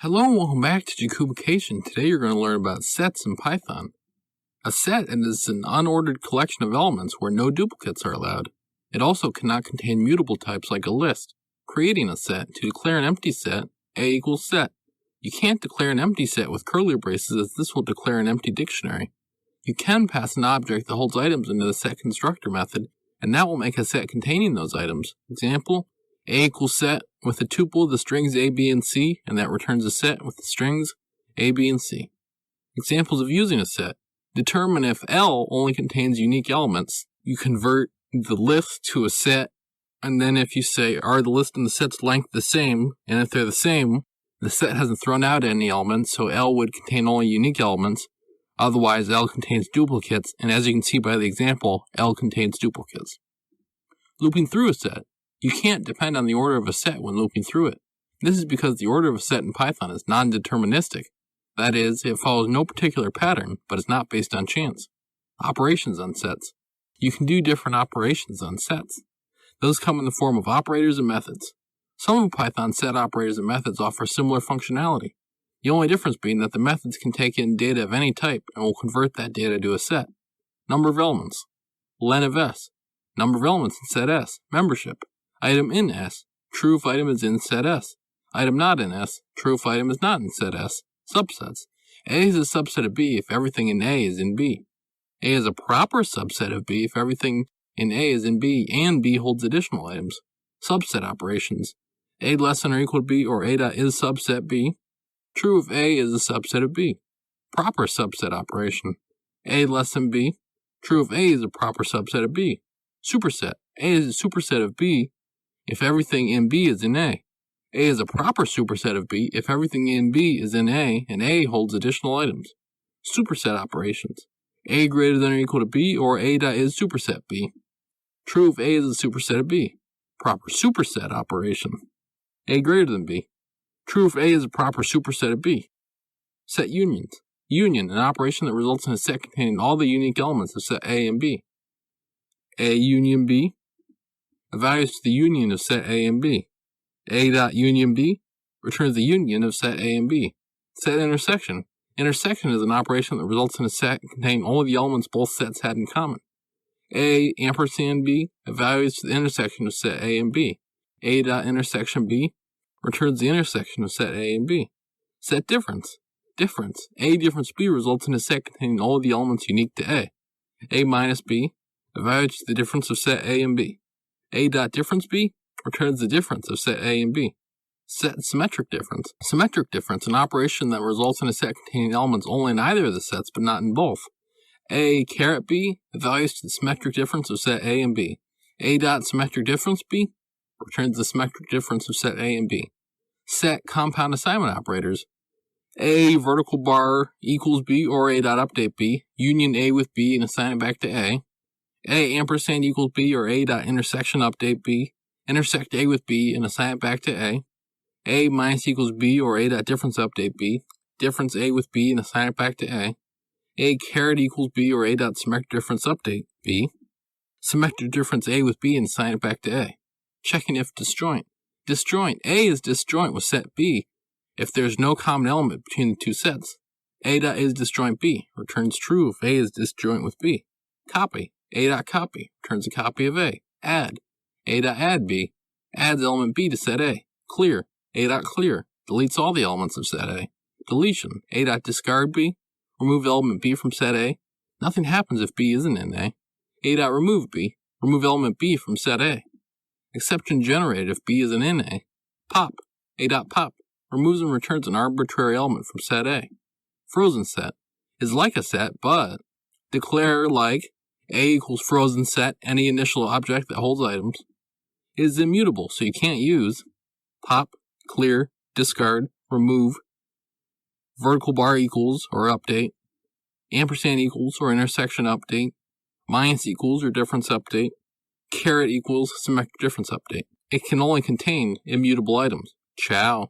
Hello and welcome back to Decubication. Today you're going to learn about sets in Python. A set is an unordered collection of elements where no duplicates are allowed. It also cannot contain mutable types like a list. Creating a set, to declare an empty set, A equals set. You can't declare an empty set with curly braces as this will declare an empty dictionary. You can pass an object that holds items into the setConstructor method, and that will make a set containing those items. Example, A equals set with a tuple of the strings A, B, and C, and that returns a set with the strings A, B, and C. Examples of using a set. Determine if L only contains unique elements. You convert the list to a set, and then if you say, are the list and the set's length the same, and if they're the same, the set hasn't thrown out any elements, so L would contain only unique elements. Otherwise, L contains duplicates, and as you can see by the example, L contains duplicates. Looping through a set. You can't depend on the order of a set when looping through it. This is because the order of a set in Python is non-deterministic. That is, it follows no particular pattern, but is not based on chance. Operations on sets. You can do different operations on sets. Those come in the form of operators and methods. Some of Python's set operators and methods offer similar functionality. The only difference being that the methods can take in data of any type and will convert that data to a set. Number of elements. Len of S. Number of elements in set S. Membership. Item in S. True if item is in set S. Item not in S. True if item is not in set S. Subsets. A is a subset of B if everything in A is in B. A is a proper subset of B if everything in A is in B and B holds additional items. Subset operations. A less than or equal to B or A dot is subset B. True if A is a subset of B. Proper subset operation. A less than B. True if A is a proper subset of B. Superset. A is a superset of B if everything in B is in A. A is a proper superset of B if everything in B is in A and A holds additional items. Superset operations. A greater than or equal to B or A dot is superset B. True if A is a superset of B. Proper superset operation. A greater than B. True if A is a proper superset of B. Set unions. Union, an operation that results in a set containing all the unique elements of set A and B. A union B evaluates the union of set A and B. A dot union B returns the union of set A and B. Set intersection. Intersection is an operation that results in a set containing only the elements both sets had in common. A ampersand B evaluates the intersection of set A and B. A dot intersection B returns the intersection of set A and B. Set difference. Difference. A difference B results in a set containing all of the elements unique to A. A minus B evaluates the difference of set A and B. A dot difference B returns the difference of set A and B. Set symmetric difference. Symmetric difference, an operation that results in a set containing elements only in either of the sets but not in both. A caret B evaluates the symmetric difference of set A and B. A dot symmetric difference B returns the symmetric difference of set A and B. Set compound assignment operators. A vertical bar equals B or A dot update B, union A with B and assign it back to A. A ampersand equals B or A dot intersection update B, intersect A with B and assign it back to A. A minus equals B or A dot difference update B, difference A with B and assign it back to A. A caret equals B or A dot symmetric difference update B, symmetric difference A with B and assign it back to A. Checking if disjoint. Disjoint. A is disjoint with set B if there is no common element between the two sets. A dot is disjoint B returns true if A is disjoint with B. Copy. A dot copy returns a copy of A. Add. A dot add B adds element B to set A. Clear. A dot clear deletes all the elements of set A. Deletion. A dot discard B remove element B from set A. Nothing happens if B isn't in A. A dot remove B remove element B from set A. Exception generated if B isn't in A. Pop. A dot pop removes and returns an arbitrary element from set A. Frozenset is like a set, but declare like A equals frozenset any initial object that holds items. It is immutable, so you can't use pop, clear, discard, remove, vertical bar equals or update, ampersand equals or intersection update, minus equals or difference update, caret equals symmetric difference update. It can only contain immutable items. Ciao.